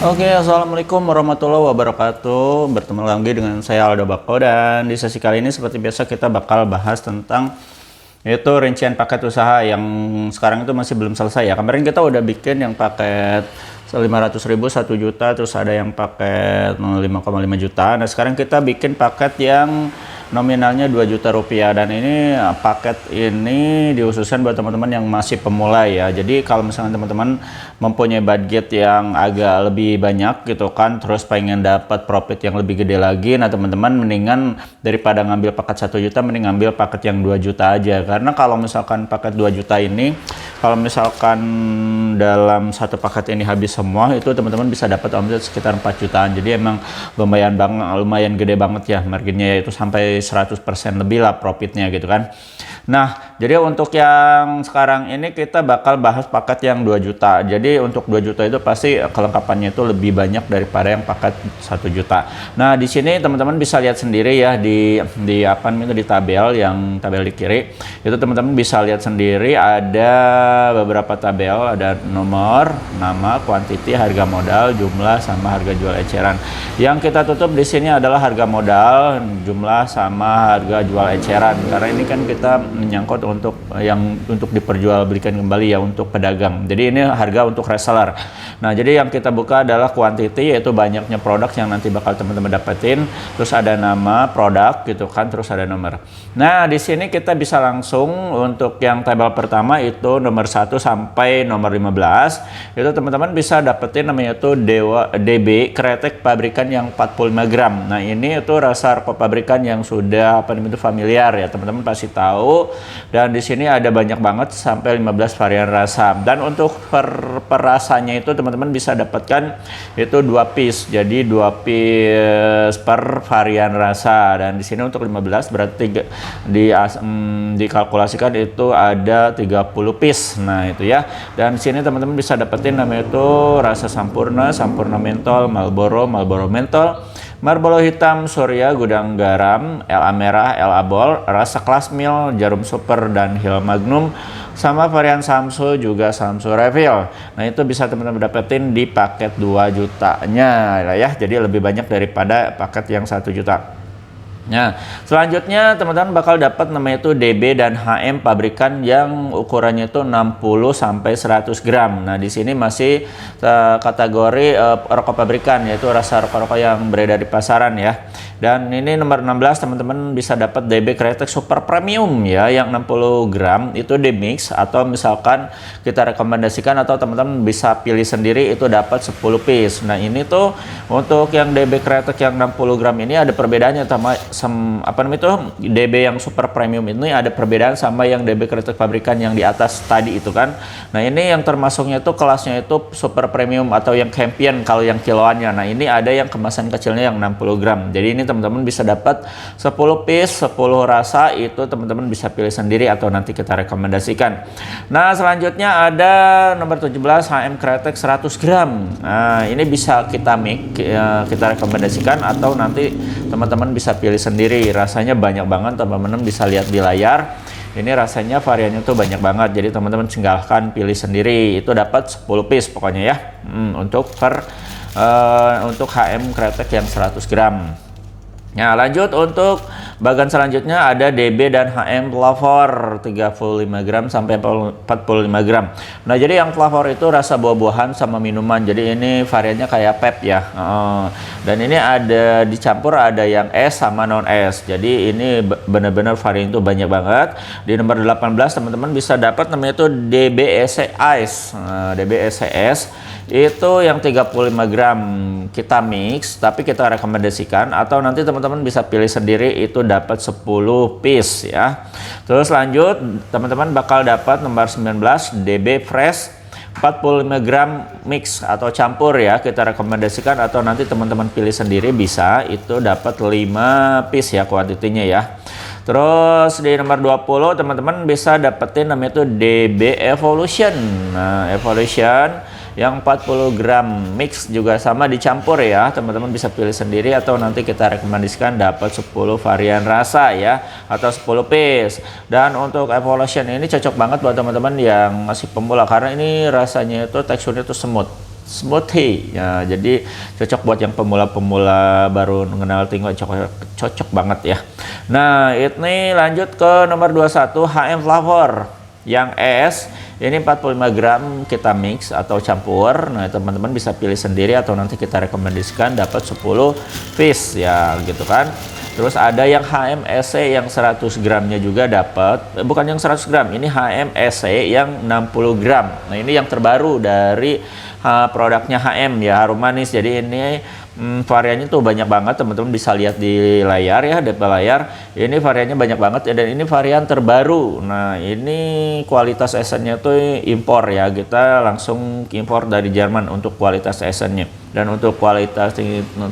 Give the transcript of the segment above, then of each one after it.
Oke, assalamualaikum warahmatullahi wabarakatuh. Bertemu lagi dengan saya Aldo Bako, dan di sesi kali ini seperti biasa kita bakal bahas tentang itu rincian paket usaha yang sekarang itu masih belum selesai ya. Kemarin kita udah bikin yang paket 500.000 1 juta, terus ada yang paket 5,5 juta. Nah, sekarang kita bikin paket yang nominalnya 2 juta rupiah, dan ini paket ini dihususkan buat teman-teman yang masih pemula ya. Jadi kalau misalnya teman-teman mempunyai budget yang agak lebih banyak gitu kan, terus pengen dapat profit yang lebih gede lagi, nah teman-teman mendingan daripada ngambil paket 1 juta mending ngambil paket yang 2 juta aja. Karena kalau misalkan paket 2 juta ini, kalau misalkan dalam satu paket ini habis semua, itu teman-teman bisa dapat omset sekitar 4 jutaan. Jadi emang lumayan gede banget ya marginnya, yaitu sampai 100% lebih lah profitnya gitu kan. Nah, jadi untuk yang sekarang ini kita bakal bahas paket yang 2 juta. Jadi untuk 2 juta itu pasti kelengkapannya itu lebih banyak daripada yang paket 1 juta. Nah, di sini teman-teman bisa lihat sendiri ya di apa namanya, di tabel di kiri. Itu teman-teman bisa lihat sendiri ada beberapa tabel, ada nomor, nama, kuantiti, harga modal, jumlah sama harga jual eceran. Yang kita tutup di sini adalah harga modal, jumlah sama harga jual eceran. Karena ini kan kita menyangkut untuk diperjualbelikan kembali ya untuk pedagang. Jadi ini harga untuk reseller. Nah, jadi yang kita buka adalah quantity, yaitu banyaknya produk yang nanti bakal teman-teman dapetin. Terus ada nama produk gitu kan, terus ada nomor. Nah, di sini kita bisa langsung untuk yang tabel pertama itu nomor 1 sampai nomor 15. Itu teman-teman bisa dapetin namanya itu DB kretek pabrikan yang 45 gram. Nah, ini itu rasa rokok pabrikan yang sudah familiar ya, teman-teman pasti tahu. Dan di sini ada banyak banget sampai 15 varian rasa. Dan untuk per rasanya itu teman-teman bisa dapatkan itu 2 piece. Jadi 2 piece per varian rasa. Dan di sini untuk 15 berarti dikalkulasikan itu ada 30 piece. Nah, itu ya. Dan di sini teman-teman bisa dapetin namanya itu rasa Sampurna, Sampurna mentol, Marlboro, Marlboro mentol, Marlboro hitam, Surya, Gudang Garam, LA merah, LA bol, rasa Klasmil, Jarum Super, dan Hill Magnum, sama varian Samsu juga Samsu Refill. Nah, itu bisa teman-teman dapetin di paket 2 jutanya ya. Jadi lebih banyak daripada paket yang 1 juta. Nah, selanjutnya teman-teman bakal dapat namanya itu DB dan HM pabrikan yang ukurannya itu 60 sampai 100 gram. Nah, di sini masih kategori rokok pabrikan, yaitu rasa rokok-rokok yang beredar di pasaran ya. Dan ini nomor 16 teman-teman bisa dapat DB Kretek Super Premium ya, yang 60 gram itu di-mix, atau misalkan kita rekomendasikan atau teman-teman bisa pilih sendiri itu dapat 10 piece. Nah, ini tuh untuk yang DB Kretek yang 60 gram ini ada perbedaannya DB yang super premium ini ada perbedaan sama yang DB kretek pabrikan yang di atas tadi itu kan. Nah, ini yang termasuknya itu kelasnya itu super premium atau yang champion kalau yang kiloannya. Nah, ini ada yang kemasan kecilnya yang 60 gram. Jadi ini teman-teman bisa dapat 10 piece, 10 rasa, itu teman-teman bisa pilih sendiri atau nanti kita rekomendasikan. Nah, selanjutnya ada nomor 17 HM kretek 100 gram. Nah, ini bisa kita kita rekomendasikan atau nanti teman-teman bisa pilih sendiri. Rasanya banyak banget, teman-teman bisa lihat di layar. Ini rasanya variannya tuh banyak banget, jadi teman-teman silahkan pilih sendiri. Itu dapat 10 piece pokoknya ya, untuk HM kretek yang 100 gram. Nah, lanjut untuk bagian selanjutnya ada DB dan HM flavor 35 gram sampai 45 gram. Nah, jadi yang flavor itu rasa buah-buahan sama minuman. Jadi ini variannya kayak pep ya. Dan ini ada dicampur, ada yang es sama non es. Jadi ini benar-benar varian itu banyak banget. Di nomor 18 teman-teman bisa dapat namanya itu DBEC Ice. DBECS itu yang 35 gram kita mix, tapi kita rekomendasikan atau nanti teman-teman bisa pilih sendiri itu dapat 10 piece ya. Terus lanjut teman-teman bakal dapat nomor 19 DB Fresh 45 gram mix atau campur ya, kita rekomendasikan atau nanti teman-teman pilih sendiri bisa, itu dapat 5 piece ya kuantitinya ya. Terus di nomor 20 teman-teman bisa dapetin namanya itu DB Evolution. Nah, Evolution yang 40 gram mix juga sama dicampur ya, teman-teman bisa pilih sendiri atau nanti kita rekomendasikan dapat 10 varian rasa ya, atau 10 piece. Dan untuk Evolution ini cocok banget buat teman-teman yang masih pemula karena ini rasanya itu teksturnya itu semut. smoothie ya, jadi cocok buat yang pemula-pemula baru mengenal tinggal, cocok banget ya. Nah ini lanjut ke nomor 21 HM Flavor yang es. Ini 45 gram kita mix atau campur. Nah teman-teman bisa pilih sendiri atau nanti kita rekomendasikan dapat 10 piece ya gitu kan. Terus ada yang HMSC yang 100 gramnya juga dapat, bukan yang 100 gram, ini HMSC yang 60 gram. Nah ini yang terbaru dari produknya HM ya, harum manis. Jadi ini variannya tuh banyak banget, teman-teman bisa lihat di layar ya, di layar. Ini variannya banyak banget ya, dan ini varian terbaru. Nah ini kualitas esennya tuh impor ya, kita langsung impor dari Jerman untuk kualitas esennya. Dan untuk kualitas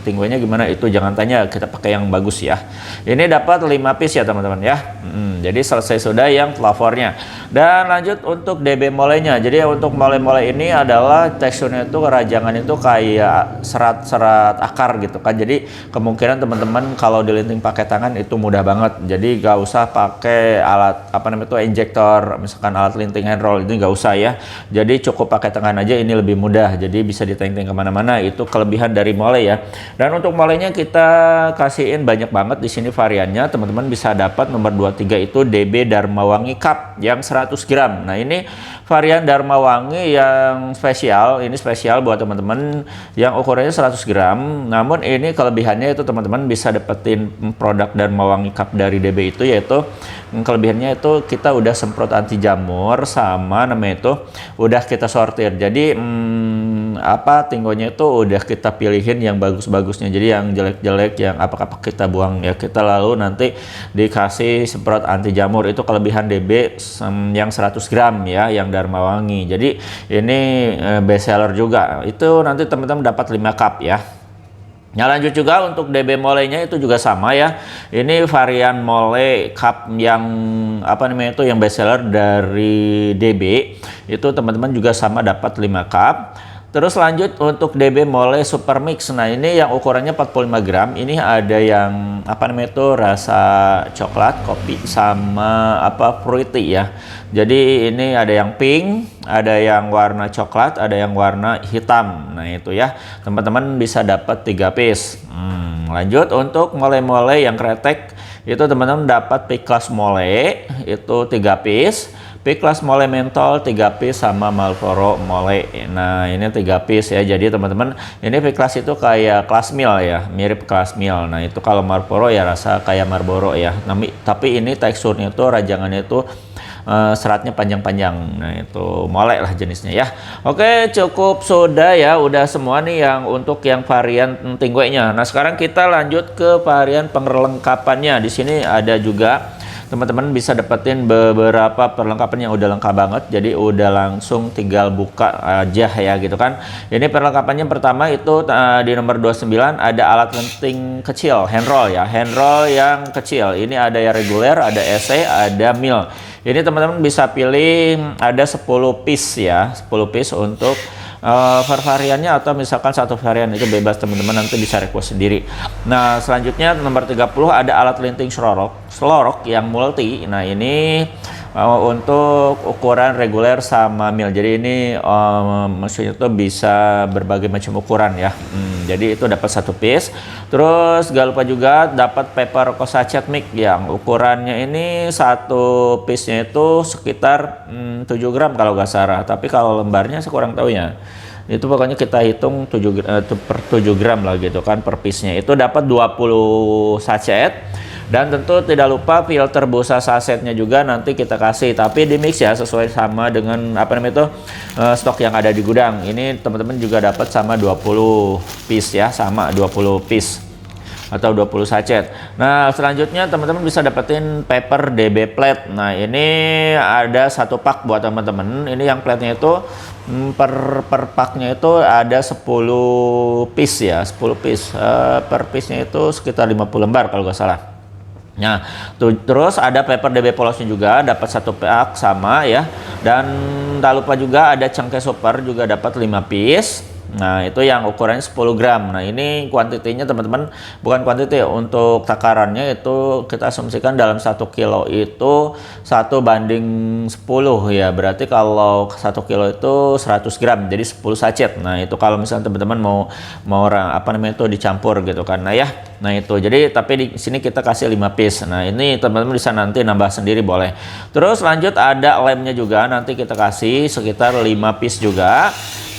tingguenya gimana itu jangan tanya, kita pakai yang bagus ya. Ini dapat 5 piece ya teman-teman ya. Jadi selesai sudah yang flavornya. Dan lanjut untuk DB molenya. Jadi untuk mole-mole ini adalah teksturnya itu rajangan itu kayak serat-serat akar gitu kan. Jadi kemungkinan teman-teman kalau dilinting pakai tangan itu mudah banget. Jadi gak usah pakai alat apa namanya itu injektor, misalkan alat linting hand roll, itu gak usah ya. Jadi cukup pakai tangan aja, ini lebih mudah. Jadi bisa diting-ting kemana-mana. Itu kelebihan dari mole ya. Dan untuk molenya kita kasihin banyak banget di sini variannya. Teman-teman bisa dapat nomor 23 itu DB Dharma Wangi Cup yang 100 gram. Nah ini varian Dharma Wangi yang spesial. Ini spesial buat teman-teman yang ukurannya 100 gram. Namun ini kelebihannya itu teman-teman bisa dapetin produk Dharma Wangi Cup dari DB itu, yaitu kelebihannya itu kita udah semprot anti jamur sama namanya itu udah kita sortir. Jadi tinggonya itu udah kita pilihin yang bagus-bagusnya. Jadi yang jelek-jelek, yang apa-apa kita buang ya, kita lalu nanti dikasih semprot anti jamur. Itu kelebihan DB yang 100 gram ya, yang Dharma Wangi. Jadi ini best seller juga. Itu nanti teman-teman dapat 5 cup ya. Nah lanjut juga untuk DB molenya itu juga sama ya. Ini varian mole cup yang apa namanya itu yang best seller dari DB. Itu teman-teman juga sama dapat 5 cup. Terus lanjut untuk DB Mole Super Mix. Nah ini yang ukurannya 45 gram. Ini ada yang apa namanya itu rasa coklat, kopi, sama apa fruity ya. Jadi ini ada yang pink, ada yang warna coklat, ada yang warna hitam. Nah itu ya, teman-teman bisa dapat 3 piece. Lanjut untuk mole-mole yang kretek, itu teman-teman dapat Pickless Mole itu 3 piece. Pickless Mole Mentol 3 piece sama Marlboro Mole. Nah ini 3 piece ya. Jadi teman-teman ini Pickless itu kayak Class Mil ya, mirip Class Mil. Nah itu kalau Marlboro ya rasa kayak Marlboro ya. Tapi ini teksturnya itu rajangannya itu seratnya panjang-panjang. Nah itu mole lah jenisnya ya. Oke cukup sudah ya, udah semua nih yang untuk yang varian tingguenya. Nah sekarang kita lanjut ke varian perlengkapannya. Di sini ada juga teman-teman bisa dapetin beberapa perlengkapan yang udah lengkap banget. Jadi udah langsung tinggal buka aja ya gitu kan. Ini perlengkapannya pertama itu di nomor 29 ada alat lenting kecil, hand roll ya, hand roll yang kecil. Ini ada yang reguler, ada SE, ada mil. Ini teman-teman bisa pilih ada 10 piece ya, 10 piece untuk per variannya, atau misalkan satu varian itu bebas, teman-teman nanti bisa request sendiri. Nah selanjutnya nomor 30 ada alat linting slorok yang multi. Nah ini untuk ukuran reguler sama mil. Jadi ini mesinnya tuh bisa berbagai macam ukuran ya. Jadi itu dapat 1 piece. Terus gak lupa juga dapat paper Kosa Chat Mix yang ukurannya ini 1 piece-nya itu sekitar 7 gram kalau gak salah. Tapi kalau lembarnya saya kurang tahu ya. Itu pokoknya kita hitung 7 gram lah gitu kan per piece-nya. Itu dapat 20 sachet. Dan tentu tidak lupa filter busa sasetnya juga nanti kita kasih, tapi di mix ya sesuai sama dengan apa namanya itu stok yang ada di gudang. Ini teman-teman juga dapat sama 20 piece ya, sama 20 piece atau 20 sachet. Nah selanjutnya teman-teman bisa dapetin paper DB plate. Nah ini ada 1 pak buat teman-teman. Ini yang plate-nya itu per paknya itu ada 10 piece ya, 10 piece. Per piece-nya itu sekitar 50 lembar kalau nggak salah. Nah, terus ada paper DB polosnya juga dapat 1 pak sama ya. Dan tak lupa juga ada cangkeh super juga dapat 5 piece. Nah, itu yang ukurannya 10 gram. Nah, ini kuantitinya teman-teman, bukan kuantiti, untuk takarannya itu kita asumsikan dalam 1 kilo itu 1:10 ya. Berarti kalau 1 kilo itu 100 gram, jadi 10 sachet. Nah, itu kalau misalnya teman-teman mau apa namanya itu dicampur gitu kan. Nah, ya. Nah, itu. Jadi tapi di sini kita kasih 5 piece. Nah, ini teman-teman bisa nanti nambah sendiri boleh. Terus lanjut ada lemnya juga, nanti kita kasih sekitar 5 piece juga.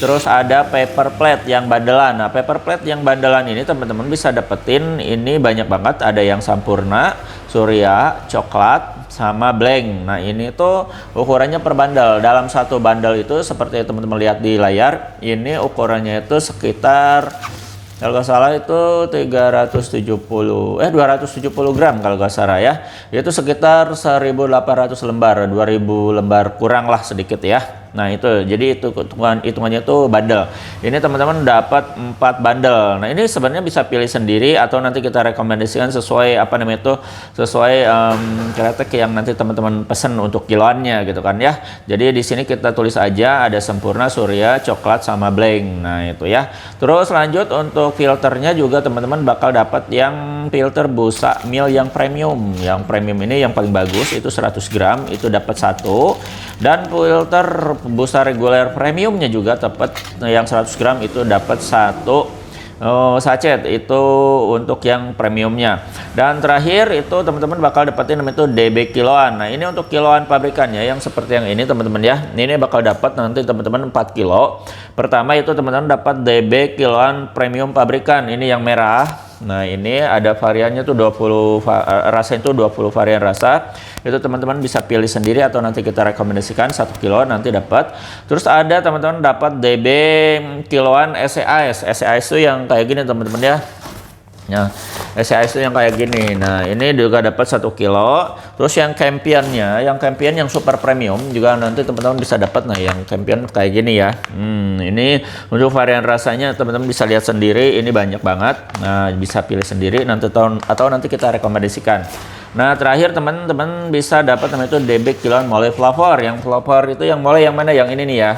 Terus ada paper plate yang bandelan. Nah, paper plate yang bandelan ini teman-teman bisa dapetin ini banyak banget. Ada yang Sampurna, Surya, coklat, sama blank. Nah, ini tuh ukurannya per bandel. Dalam satu bandel itu seperti teman-teman lihat di layar, ini ukurannya itu sekitar, kalau nggak salah itu 270 gram kalau nggak salah ya. Itu sekitar 1.800 lembar, 2.000 lembar kurang lah sedikit ya. Nah, itu jadi itu hitungannya tuh bandel. Ini teman-teman dapat 4 bandel. Nah, ini sebenarnya bisa pilih sendiri atau nanti kita rekomendasikan sesuai apa namanya itu, sesuai kreatek yang nanti teman-teman pesen untuk kiloannya gitu kan ya. Jadi di sini kita tulis aja ada Sempurna, Surya, coklat sama blank. Nah, itu ya. Terus lanjut untuk filternya juga teman-teman bakal dapat yang filter busa mil yang premium. Yang premium ini yang paling bagus itu 100 gram itu dapat 1, dan filter busa reguler premiumnya juga dapat yang 100 gram itu dapat 1 sachet itu untuk yang premiumnya. Dan terakhir itu teman-teman bakal dapetin namanya itu DB kiloan. Nah, ini untuk kiloan pabrikannya yang seperti yang ini teman-teman ya. Ini bakal dapat nanti teman-teman 4 kilo. Pertama itu teman-teman dapat DB kiloan premium pabrikan. Ini yang merah. Nah, ini ada variannya tuh 20 rasa, itu 20 varian rasa. Itu teman-teman bisa pilih sendiri atau nanti kita rekomendasikan 1 kilo nanti dapat. Terus ada teman-teman dapat DB kiloan SCAS. SCAS itu yang kayak gini teman-teman ya. Nah, SCAS itu yang kayak gini. Nah, ini juga dapat 1 kilo. Terus yang Campion-nya, yang Campion yang super premium juga nanti teman-teman bisa dapat. Nah, yang Campion kayak gini ya. Ini untuk varian rasanya teman-teman bisa lihat sendiri, ini banyak banget. Nah, bisa pilih sendiri nanti atau nanti kita rekomendasikan. Nah, terakhir teman-teman bisa dapat namanya itu DB kiloan mole flavor. Yang flavor itu yang mole yang mana? Yang ini nih ya.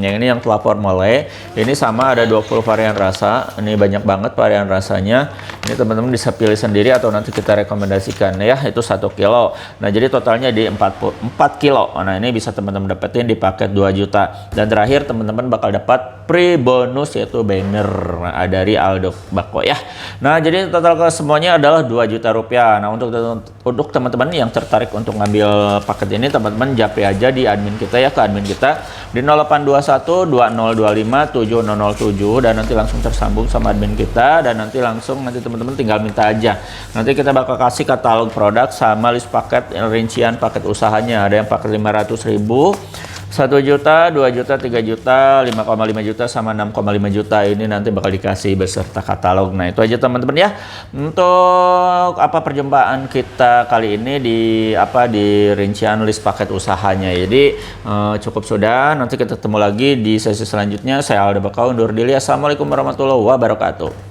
Yang ini yang flavor mole. Ini sama ada 20 varian rasa. Ini banyak banget varian rasanya. Ini teman-teman bisa pilih sendiri atau nanti kita rekomendasikan ya. Itu 1 kilo. Nah, jadi totalnya di 4 kilo. Nah, ini bisa teman-teman dapetin di paket 2 juta. Dan terakhir teman-teman bakal dapat free bonus yaitu banner dari Aldo Bako ya. Nah, jadi total ke semuanya adalah 2 juta rupiah. Nah, untuk teman-teman yang tertarik untuk ngambil paket ini, teman-teman japri aja di admin kita ya, ke admin kita di 0821 2025 7007 dan nanti langsung tersambung sama admin kita, dan nanti teman-teman tinggal minta aja. Nanti kita bakal kasih katalog produk sama list paket rincian paket usahanya. Ada yang paket 500.000, 1 juta, 2 juta, 3 juta, 5,5 juta, sama 6,5 juta. Ini nanti bakal dikasih beserta katalog. Nah, itu aja teman-teman ya. Untuk perjumpaan kita kali ini di rincian list paket usahanya. Jadi cukup sudah. Nanti kita ketemu lagi di sesi selanjutnya. Saya Aldo Bako undur diri. Assalamualaikum warahmatullahi wabarakatuh.